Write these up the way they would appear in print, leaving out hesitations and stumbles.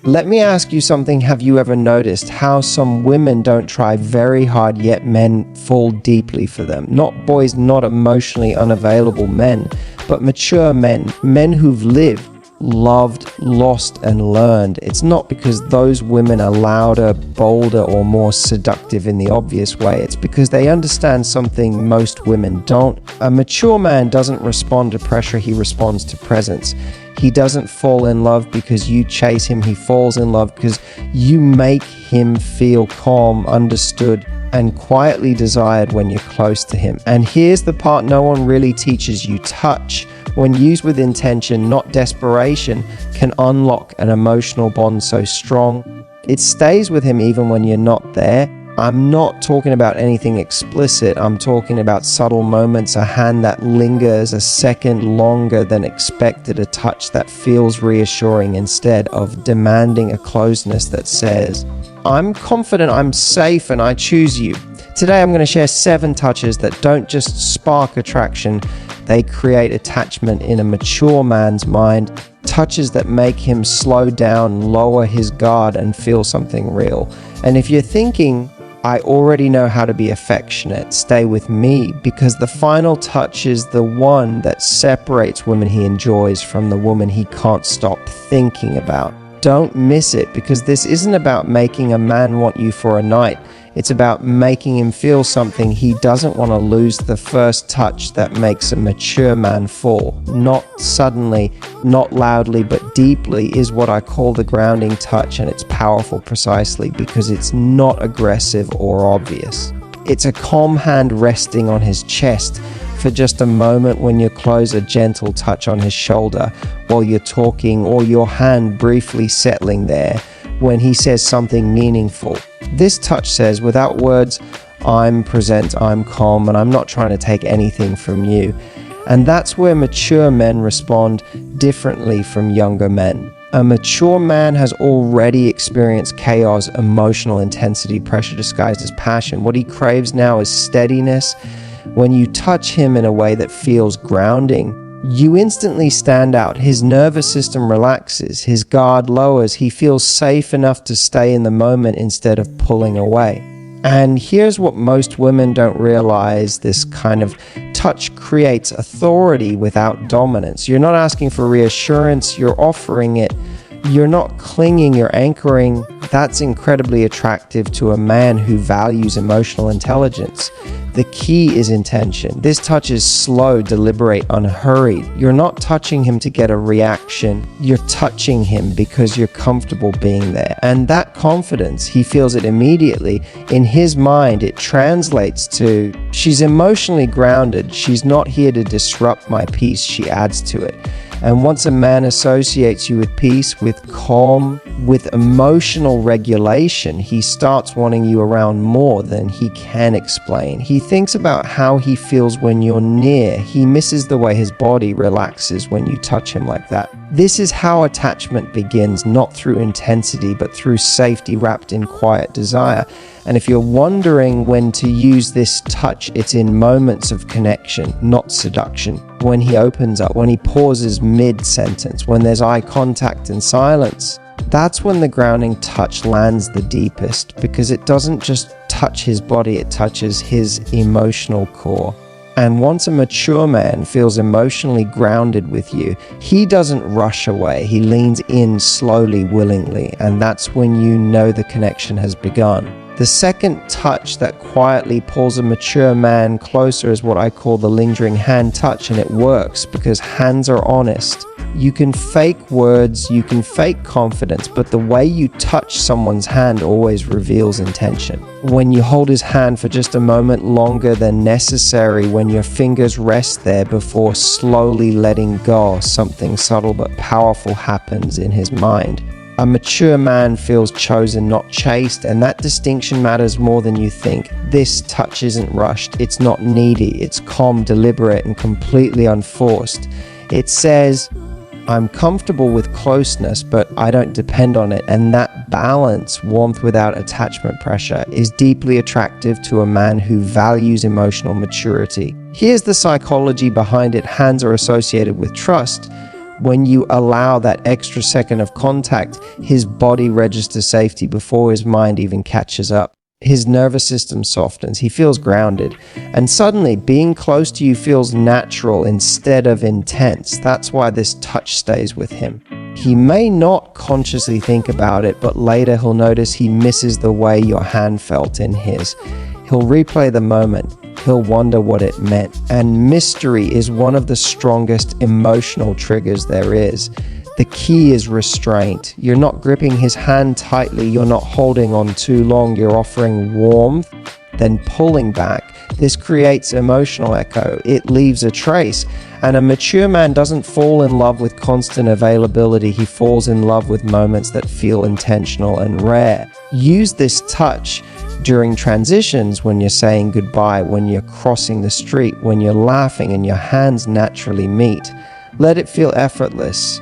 Let me ask you something. Have you ever noticed how some women don't try very hard, yet men fall deeply for them? Not boys, not emotionally unavailable men, but mature men, men who've lived, loved, lost, and learned. It's not because those women are louder, bolder, or more seductive in the obvious way. It's because they understand something most women don't. A mature man doesn't respond to pressure, he responds to presence. He doesn't fall in love because you chase him, he falls in love because you make him feel calm, understood, and quietly desired when you're close to him. And here's the part no one really teaches you. Touch, when used with intention, not desperation, can unlock an emotional bond so strong it stays with him even when you're not there. I'm not talking about anything explicit. I'm talking about subtle moments, a hand that lingers a second longer than expected, a touch that feels reassuring instead of demanding a closeness that says, I'm confident, I'm safe, and I choose you. Today I'm going to share 7 touches that don't just spark attraction, they create attachment in a mature man's mind. Touches that make him slow down, lower his guard, and feel something real. And if you're thinking, I already know how to be affectionate, stay with me, because the final touch is the one that separates women he enjoys from the woman he can't stop thinking about. Don't miss it, because this isn't about making a man want you for a night. It's about making him feel something he doesn't want to lose. The first touch that makes a mature man fall. Not suddenly, not loudly, but deeply is what I call the grounding touch, and it's powerful precisely because it's not aggressive or obvious. It's a calm hand resting on his chest for just a moment when you close, a gentle touch on his shoulder while you're talking, or your hand briefly settling there when he says something meaningful. This touch says, without words, I'm present, I'm calm, and I'm not trying to take anything from you. And that's where mature men respond differently from younger men. A mature man has already experienced chaos, emotional intensity, pressure disguised as passion. What he craves now is steadiness. When you touch him in a way that feels grounding, you instantly stand out. His nervous system relaxes, his guard lowers, he feels safe enough to stay in the moment instead of pulling away. And here's what most women don't realize: this kind of touch creates authority without dominance. You're not asking for reassurance, you're offering it. You're not clinging, you're anchoring. That's incredibly attractive to a man who values emotional intelligence. The key is intention. This touch is slow, deliberate, unhurried. You're not touching him to get a reaction. You're touching him because you're comfortable being there. And that confidence, he feels it immediately. In his mind, it translates to, she's emotionally grounded. She's not here to disrupt my peace. She adds to it. And once a man associates you with peace, with calm, with emotional regulation, he starts wanting you around more than he can explain. He thinks about how he feels when you're near. He misses the way his body relaxes when you touch him like that. This is how attachment begins, not through intensity, but through safety wrapped in quiet desire. And if you're wondering when to use this touch, it's in moments of connection, not seduction. When he opens up, when he pauses mid-sentence, when there's eye contact and silence, that's when the grounding touch lands the deepest, because it doesn't just touch his body, it touches his emotional core. And once a mature man feels emotionally grounded with you, he doesn't rush away, he leans in slowly, willingly, and that's when you know the connection has begun. The second touch that quietly pulls a mature man closer is what I call the lingering hand touch, and it works because hands are honest. You can fake words, you can fake confidence, but the way you touch someone's hand always reveals intention. When you hold his hand for just a moment longer than necessary, when your fingers rest there before slowly letting go, something subtle but powerful happens in his mind. A mature man feels chosen, not chased, and that distinction matters more than you think. This touch isn't rushed, it's not needy, it's calm, deliberate, and completely unforced. It says, I'm comfortable with closeness, but I don't depend on it, and that balance, warmth without attachment pressure, is deeply attractive to a man who values emotional maturity. Here's the psychology behind it. Hands are associated with trust. When you allow that extra second of contact, his body registers safety before his mind even catches up. His nervous system softens, he feels grounded, and suddenly being close to you feels natural instead of intense. That's why this touch stays with him. He may not consciously think about it, but later he'll notice he misses the way your hand felt in his. He'll replay the moment. He'll wonder what it meant. And mystery is one of the strongest emotional triggers there is. The key is restraint. You're not gripping his hand tightly, you're not holding on too long, you're offering warmth, then pulling back. This creates emotional echo. It leaves a trace. And a mature man doesn't fall in love with constant availability, he falls in love with moments that feel intentional and rare. Use this touch during transitions, when you're saying goodbye, when you're crossing the street, when you're laughing and your hands naturally meet. Let it feel effortless.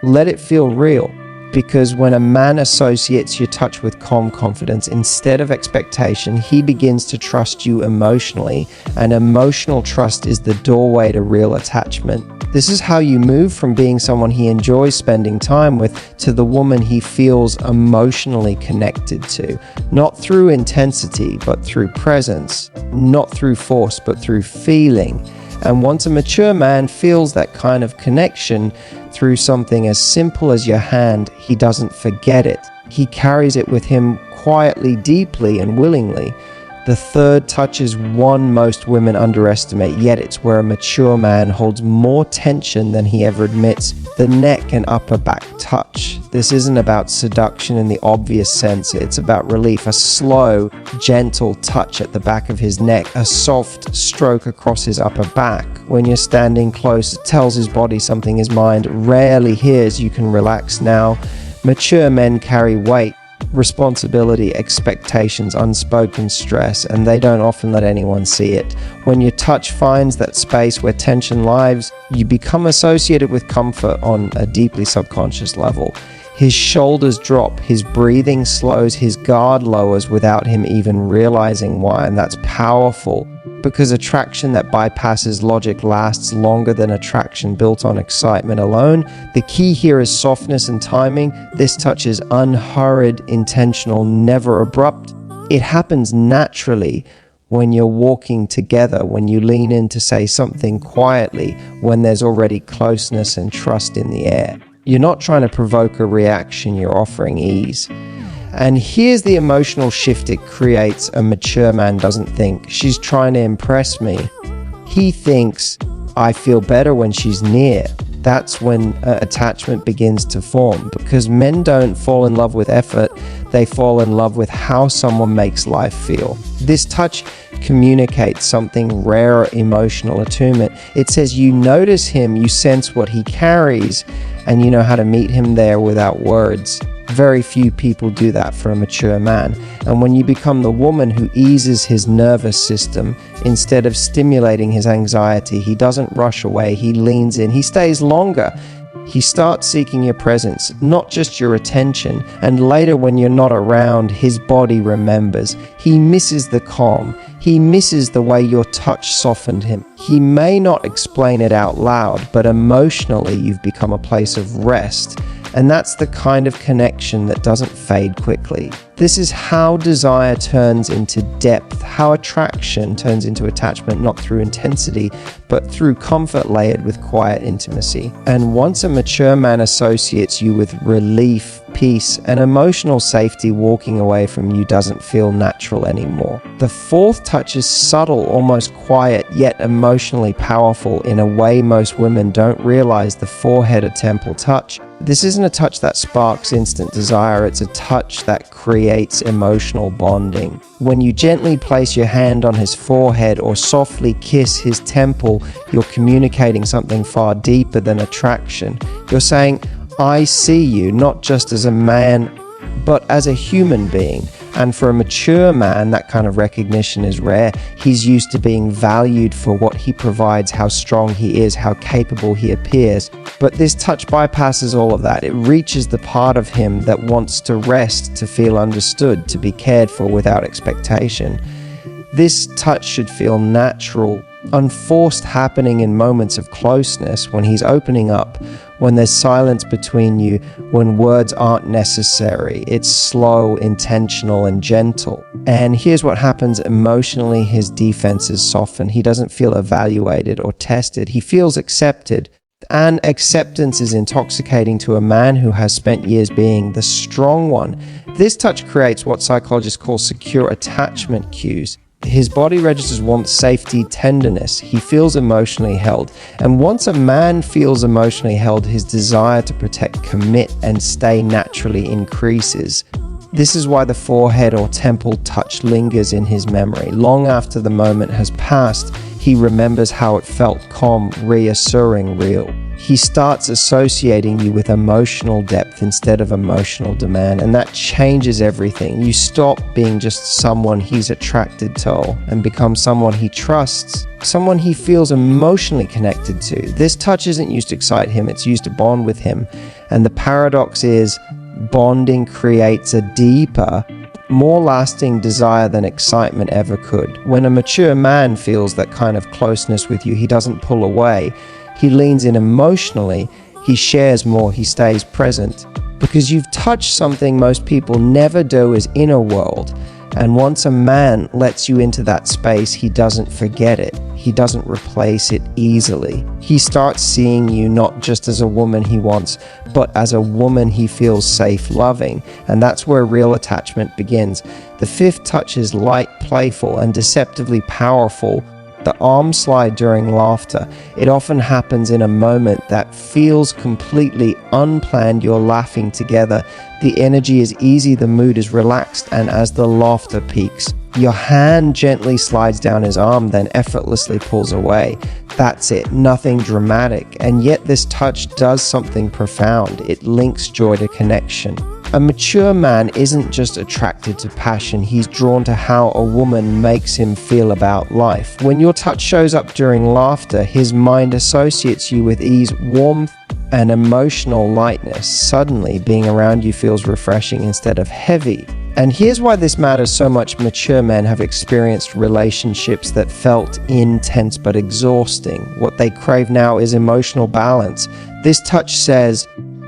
Let it feel real. Because when a man associates your touch with calm confidence instead of expectation, he begins to trust you emotionally, and emotional trust is the doorway to real attachment. This is how you move from being someone he enjoys spending time with to the woman he feels emotionally connected to. Not through intensity, but through presence. Not through force, but through feeling. And once a mature man feels that kind of connection through something as simple as your hand, he doesn't forget it. He carries it with him quietly, deeply, and willingly. The third touch is one most women underestimate, yet it's where a mature man holds more tension than he ever admits: the neck and upper back touch. This isn't about seduction in the obvious sense, it's about relief. A slow, gentle touch at the back of his neck, a soft stroke across his upper back. When you're standing close, it tells his body something his mind rarely hears. You can relax now. Mature men carry weight, responsibility, expectations, unspoken stress, and they don't often let anyone see it. When your touch finds that space where tension lives, you become associated with comfort on a deeply subconscious level. His shoulders drop, his breathing slows, his guard lowers without him even realizing why, and that's powerful. Because attraction that bypasses logic lasts longer than attraction built on excitement alone. The key here is softness and timing. This touch is unhurried, intentional, never abrupt. It happens naturally when you're walking together, when you lean in to say something quietly, when there's already closeness and trust in the air. You're not trying to provoke a reaction, you're offering ease. And here's the emotional shift it creates. A mature man doesn't think, she's trying to impress me. He thinks, I feel better when she's near. That's when attachment begins to form, because men don't fall in love with effort, they fall in love with how someone makes life feel. This touch communicates something rare: emotional attunement. It says you notice him, you sense what he carries, and you know how to meet him there without words. Very few people do that for a mature man. And when you become the woman who eases his nervous system instead of stimulating his anxiety, he doesn't rush away, he leans in, he stays longer. He starts seeking your presence, not just your attention. And later, when you're not around, his body remembers. He misses the calm. He misses the way your touch softened him. He may not explain it out loud, but emotionally you've become a place of rest. And that's the kind of connection that doesn't fade quickly. This is how desire turns into depth, how attraction turns into attachment, not through intensity, but through comfort layered with quiet intimacy. And once a mature man associates you with relief, peace, and emotional safety, walking away from you doesn't feel natural anymore. The fourth touch is subtle, almost quiet, yet emotionally powerful in a way most women don't realize: the forehead or temple touch. This isn't a touch that sparks instant desire, it's a touch that creates emotional bonding. When you gently place your hand on his forehead or softly kiss his temple, you're communicating something far deeper than attraction. You're saying, I see you, not just as a man, but as a human being. And for a mature man, that kind of recognition is rare. He's used to being valued for what he provides, how strong he is, how capable he appears. But this touch bypasses all of that. It reaches the part of him that wants to rest, to feel understood, to be cared for without expectation. This touch should feel natural, unforced happening in moments of closeness, when he's opening up, when there's silence between you, when words aren't necessary. It's slow, intentional, and gentle. And here's what happens emotionally: his defenses soften. He doesn't feel evaluated or tested. He feels accepted. And acceptance is intoxicating to a man who has spent years being the strong one. This touch creates what psychologists call secure attachment cues. His body registers warmth, safety, tenderness. He feels emotionally held. And once a man feels emotionally held, his desire to protect, commit, and stay naturally increases. This is why the forehead or temple touch lingers in his memory. Long after the moment has passed, he remembers how it felt: calm, reassuring, real. He starts associating you with emotional depth instead of emotional demand, and that changes everything. You stop being just someone he's attracted to and become someone he trusts, someone he feels emotionally connected to. This touch isn't used to excite him, it's used to bond with him. And the paradox is, bonding creates a deeper, more lasting desire than excitement ever could. When a mature man feels that kind of closeness with you, he doesn't pull away. He leans in emotionally, he shares more, he stays present. Because you've touched something most people never do, his inner world. And once a man lets you into that space, he doesn't forget it. He doesn't replace it easily. He starts seeing you not just as a woman he wants, but as a woman he feels safe loving. And that's where real attachment begins. The fifth touch is light, playful, and deceptively powerful. The arm slide during laughter. It often happens in a moment that feels completely unplanned. You're laughing together. The energy is easy, the mood is relaxed, and as the laughter peaks, your hand gently slides down his arm, then effortlessly pulls away. That's it, nothing dramatic. And yet this touch does something profound. It links joy to connection. A mature man isn't just attracted to passion, he's drawn to how a woman makes him feel about life. When your touch shows up during laughter, his mind associates you with ease, warmth, and emotional lightness. Suddenly, being around you feels refreshing instead of heavy. And here's why this matters so much. Mature men have experienced relationships that felt intense but exhausting. What they crave now is emotional balance. This touch says,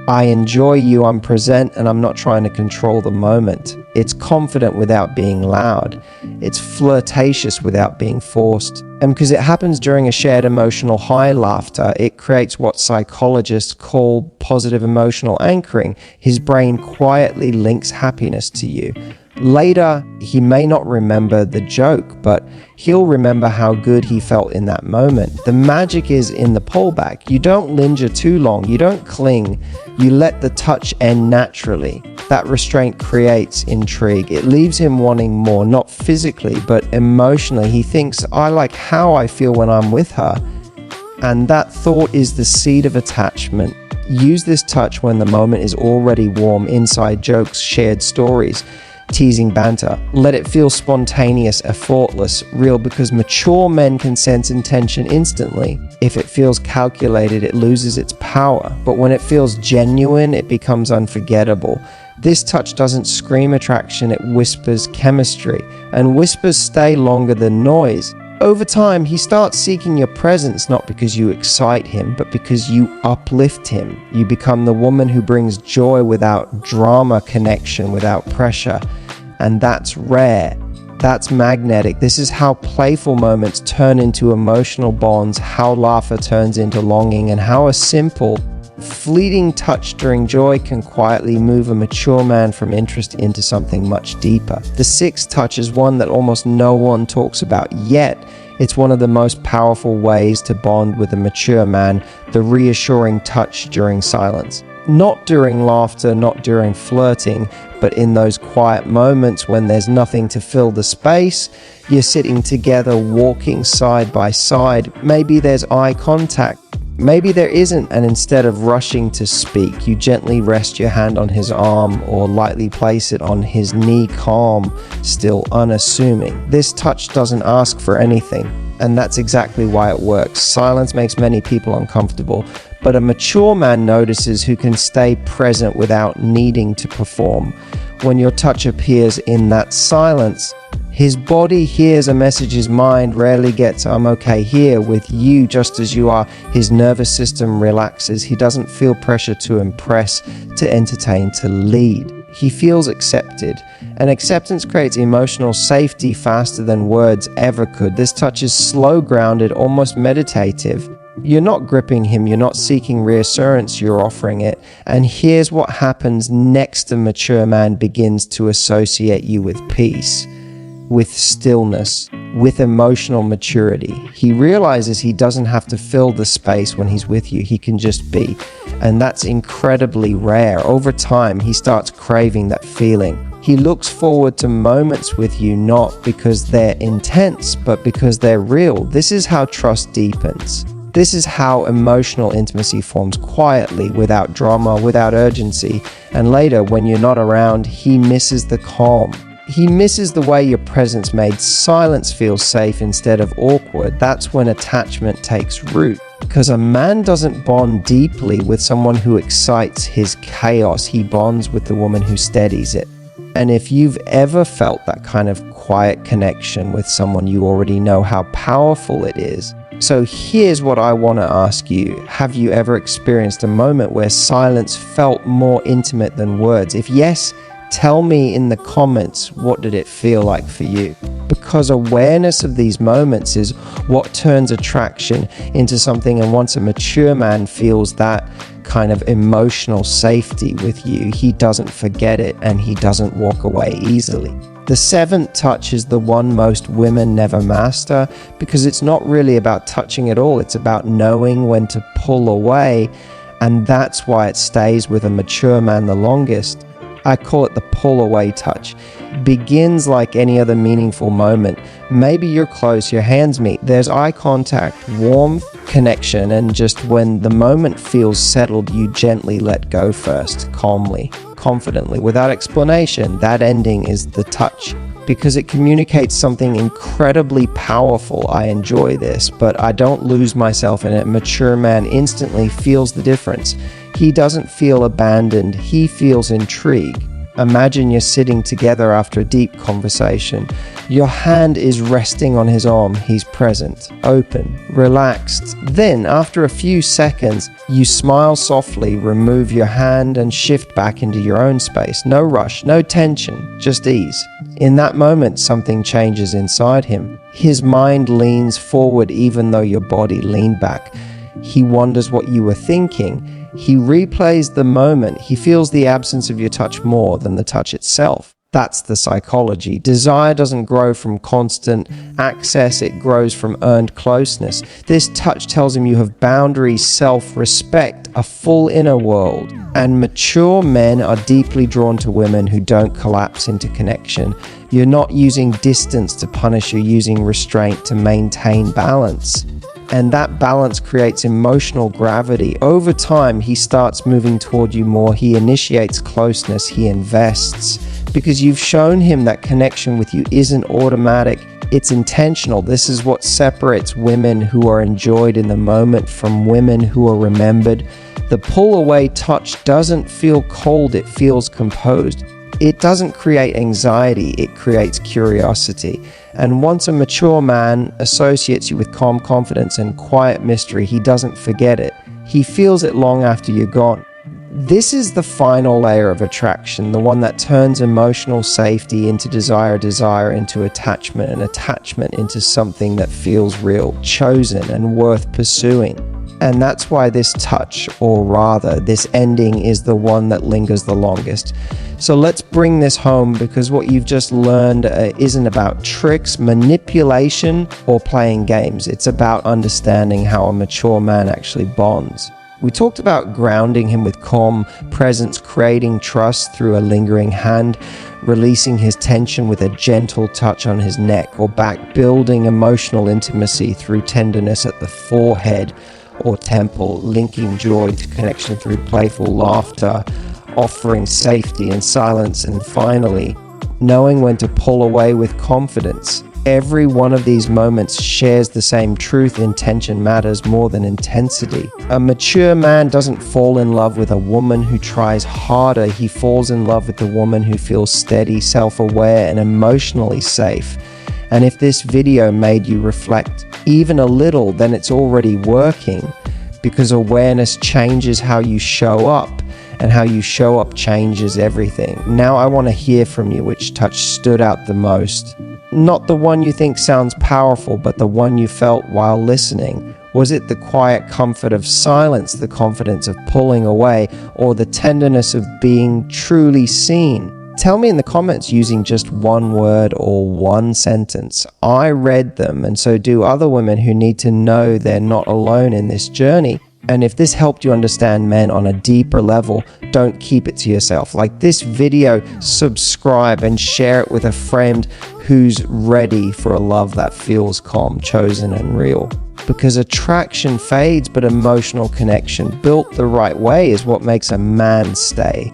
I enjoy you, I'm present, and I'm not trying to control the moment. It's confident without being loud. It's flirtatious without being forced. And because it happens during a shared emotional high, laughter, it creates what psychologists call positive emotional anchoring. His brain quietly links happiness to you. Later, he may not remember the joke, but he'll remember how good he felt in that moment. The magic is in the pullback. You don't linger too long. You don't cling. You let the touch end naturally. That restraint creates intrigue. It leaves him wanting more, not physically, but emotionally. He thinks, I like how I feel when I'm with her. And that thought is the seed of attachment. Use this touch when the moment is already warm. Inside jokes, shared stories, teasing banter. Let it feel spontaneous, effortless, real, because mature men can sense intention instantly. If it feels calculated, it loses its power. But when it feels genuine, it becomes unforgettable. This touch doesn't scream attraction, it whispers chemistry. And whispers stay longer than noise. Over time, he starts seeking your presence, not because you excite him, but because you uplift him. You become the woman who brings joy without drama, connection without pressure. And that's rare. That's magnetic. This is how playful moments turn into emotional bonds, how laughter turns into longing, and how a simple, fleeting touch during joy can quietly move a mature man from interest into something much deeper. The sixth touch is one that almost no one talks about, yet it's one of the most powerful ways to bond with a mature man: the reassuring touch during silence. Not during laughter, not during flirting, but in those quiet moments when there's nothing to fill the space. You're sitting together, walking side by side. Maybe there's eye contact. Maybe there isn't, and instead of rushing to speak, you gently rest your hand on his arm or lightly place it on his knee, calm, still unassuming. This touch doesn't ask for anything, and that's exactly why it works. Silence makes many people uncomfortable, but a mature man notices who can stay present without needing to perform. When your touch appears in that silence, His body hears a message his mind rarely gets. I'm okay here with you just as you are. His nervous system relaxes. He doesn't feel pressure to impress, to entertain, to lead. He feels accepted, and acceptance creates emotional safety faster than words ever could. This touch is slow, grounded, almost meditative. You're not gripping him, you're not seeking reassurance, you're offering it. And here's what happens next: a mature man begins to associate you with peace, with stillness, with emotional maturity. He realizes he doesn't have to fill the space when he's with you, he can just be. And that's incredibly rare. Over time, he starts craving that feeling. He looks forward to moments with you, not because they're intense, but because they're real. This is how trust deepens. This is how emotional intimacy forms quietly, without drama, without urgency. And later, when you're not around, he misses the calm. He misses the way your presence made silence feel safe instead of awkward. That's when attachment takes root. Because a man doesn't bond deeply with someone who excites his chaos. He bonds with the woman who steadies it. And if you've ever felt that kind of quiet connection with someone, you already know how powerful it is. So here's what I want to ask you. Have you ever experienced a moment where silence felt more intimate than words? If yes, tell me in the comments, what did it feel like for you? Because awareness of these moments is what turns attraction into something. And once a mature man feels that kind of emotional safety with you, he doesn't forget it and he doesn't walk away easily. The seventh touch is the one most women never master, because it's not really about touching at all. It's about knowing when to pull away. And that's why it stays with a mature man the longest. I call it the pull away touch. Begins like any other meaningful moment. Maybe you're close, your hands meet, there's eye contact, warmth, connection, and just when the moment feels settled, you gently let go first, calmly, confidently, without explanation. That ending is the touch, because it communicates something incredibly powerful. I enjoy this, but I don't lose myself in it. Mature man instantly feels the difference. He doesn't feel abandoned, he feels intrigue. Imagine you're sitting together after a deep conversation. Your hand is resting on his arm. He's present, open, relaxed. Then, after a few seconds, you smile softly, remove your hand, and shift back into your own space. No rush, no tension, just ease. In that moment, something changes inside him. His mind leans forward even though your body leaned back. He wonders what you were thinking. He replays the moment. He feels the absence of your touch more than the touch itself. That's the psychology. Desire doesn't grow from constant access, it grows from earned closeness. This touch tells him you have boundaries, self-respect, a full inner world. And mature men are deeply drawn to women who don't collapse into connection. You're not using distance to punish, you're using restraint to maintain balance. And that balance creates emotional gravity. Over time, he starts moving toward you more. He initiates closeness. He invests. Because you've shown him that connection with you isn't automatic. It's intentional. This is what separates women who are enjoyed in the moment from women who are remembered. The pull away touch doesn't feel cold. It feels composed. It doesn't create anxiety. It creates curiosity. And once a mature man associates you with calm confidence and quiet mystery, he doesn't forget it. He feels it long after you're gone. This is the final layer of attraction, the one that turns emotional safety into desire, desire into attachment, and attachment into something that feels real, chosen, and worth pursuing. And that's why this touch, or rather, this ending, is the one that lingers the longest. So let's bring this home, because what you've just learned isn't about tricks, manipulation, or playing games. It's about understanding how a mature man actually bonds. We talked about grounding him with calm presence, creating trust through a lingering hand, releasing his tension with a gentle touch on his neck or back, building emotional intimacy through tenderness at the forehead or temple, linking joy to connection through playful laughter, offering safety and silence, and finally, knowing when to pull away with confidence. Every one of these moments shares the same truth: intention matters more than intensity. A mature man doesn't fall in love with a woman who tries harder. He falls in love with the woman who feels steady, self-aware, and emotionally safe. And if this video made you reflect even a little, then it's already working, because awareness changes how you show up, and how you show up changes everything. Now I want to hear from you, which touch stood out the most. Not the one you think sounds powerful, but the one you felt while listening. Was it the quiet comfort of silence, the confidence of pulling away, or the tenderness of being truly seen? Tell me in the comments using just one word or one sentence. I read them, and so do other women who need to know they're not alone in this journey. And if this helped you understand men on a deeper level, don't keep it to yourself. Like this video, subscribe and share it with a friend who's ready for a love that feels calm, chosen, and real. Because attraction fades, but emotional connection built the right way is what makes a man stay.